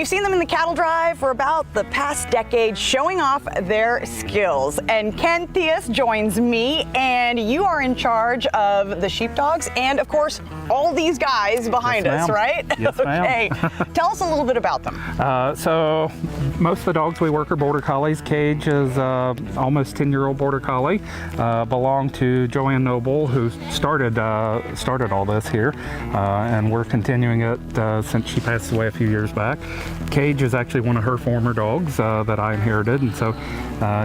we've seen them in the cattle drive for about the past decade, showing off their skills. And Ken Theus joins me, and you are in charge of the sheepdogs and, of course, all these guys behind us, right? Yes, okay. Tell us a little bit about them. So most of the dogs we work are Border Collies. Cage is almost 10-year-old Border Collie. Belonged to Joanne Noble, who started all this here, and we're continuing it since she passed away a few years back. Cage is actually one of her former dogs that I inherited, and so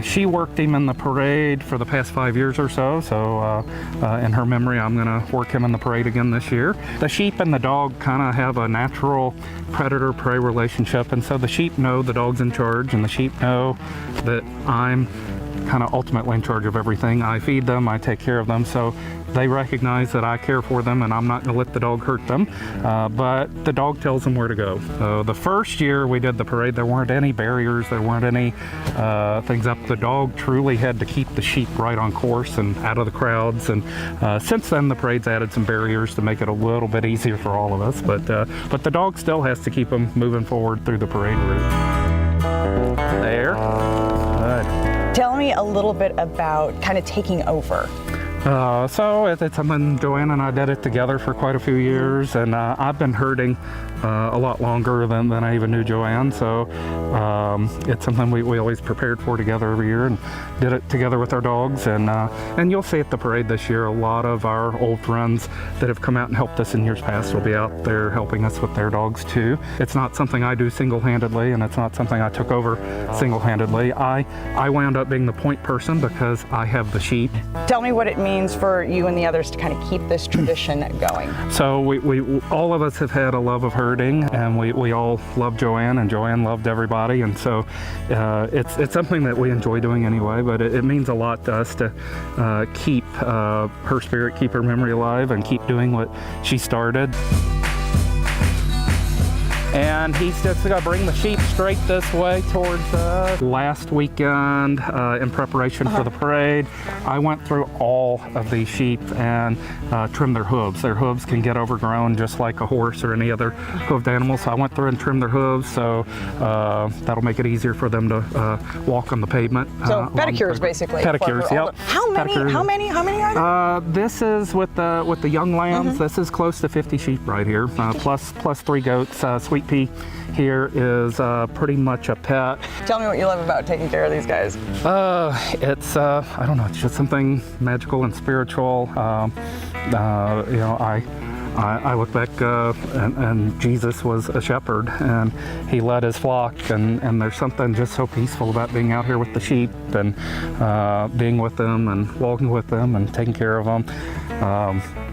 she worked him in the parade for the past 5 years or so. So in her memory, I'm going to work him in the parade again this year. The sheep and the dog kind of have a natural predator-prey relationship, and so the sheep know the dog's in charge, and the sheep know that I'm kind of ultimately in charge of everything. I feed them, I take care of them, so they recognize that I care for them and I'm not going to let the dog hurt them, but the dog tells them where to go. So the first year we did the parade, there weren't any barriers, there weren't any things up. The dog truly had to keep the sheep right on course and out of the crowds, and since then the parade's added some barriers to make it a little bit easier for all of us, but the dog still has to keep them moving forward through the parade route. There. Good. Tell me a little bit about kind of taking over. So it's something Joanne and I did it together for quite a few years, and I've been herding a lot longer than I even knew Joanne, so it's something we always prepared for together every year and did it together with our dogs, and you'll see at the parade this year a lot of our old friends that have come out and helped us in years past will be out there helping us with their dogs too. It's not something I do single-handedly, and it's not something I took over single-handedly. I wound up being the point person because I have the sheep. Tell me what it means for you and the others to kind of keep this tradition going. So we all of us have had a love of herding, and we all love Joanne, and Joanne loved everybody, and so it's something that we enjoy doing anyway, but it means a lot to us to keep her spirit, keep her memory alive, and keep doing what she started. And he's just going to bring the sheep straight this way towards us. Last weekend, in preparation for the parade, I went through all of these sheep and trimmed their hooves. Their hooves can get overgrown just like a horse or any other hoofed animal, so I went through and trimmed their hooves, so that'll make it easier for them to walk on the pavement. So pedicures, basically. Pedicures, yep. How many are there? This is with the young lambs. This is close to 50 sheep right here, plus 3 goats. Sweet Pea here is pretty much a pet. Tell me what you love about taking care of these guys. It's I don't know, it's just something magical and spiritual. You know, I look back and Jesus was a shepherd, and he led his flock, and there's something just so peaceful about being out here with the sheep and being with them and walking with them and taking care of them.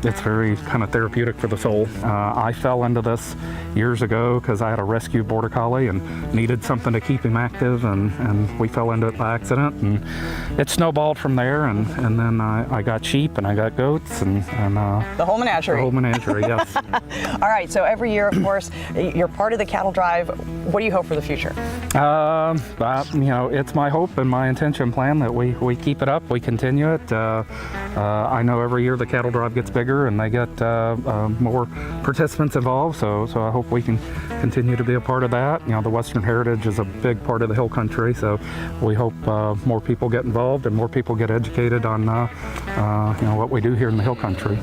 It's very kind of therapeutic for the soul. I fell into this years ago because I had a rescue Border Collie and needed something to keep him active, and we fell into it by accident, and it snowballed from there, and then I got sheep and I got goats and the whole menagerie. The whole menagerie, yes. All right, so every year, of course, you're part of the cattle drive. What do you hope for the future? You know, it's my hope and my intention plan that we keep it up, we continue it. I know every year the cattle drive gets bigger and they get more participants involved, so I hope we can continue to be a part of that. You know, the Western heritage is a big part of the hill country, so we hope more people get involved and more people get educated on you know, what we do here in the hill country.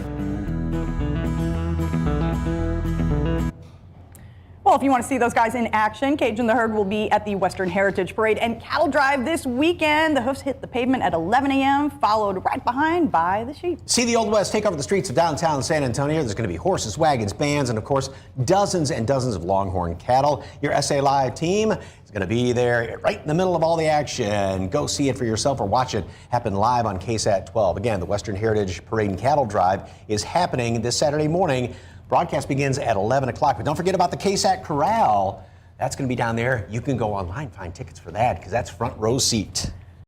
Well, if you want to see those guys in action, Cage and the Herd will be at the Western Heritage Parade and Cattle Drive this weekend. The hoofs hit the pavement at 11 a.m., followed right behind by the sheep. See the Old West take over the streets of downtown San Antonio. There's going to be horses, wagons, bands, and of course, dozens and dozens of longhorn cattle. Your SA Live team is going to be there right in the middle of all the action. Go see it for yourself or watch it happen live on KSAT 12. Again, the Western Heritage Parade and Cattle Drive is happening this Saturday morning. Broadcast begins at 11 o'clock, but don't forget about the KSAT Corral. That's going to be down there. You can go online, find tickets for that, because that's front row seat.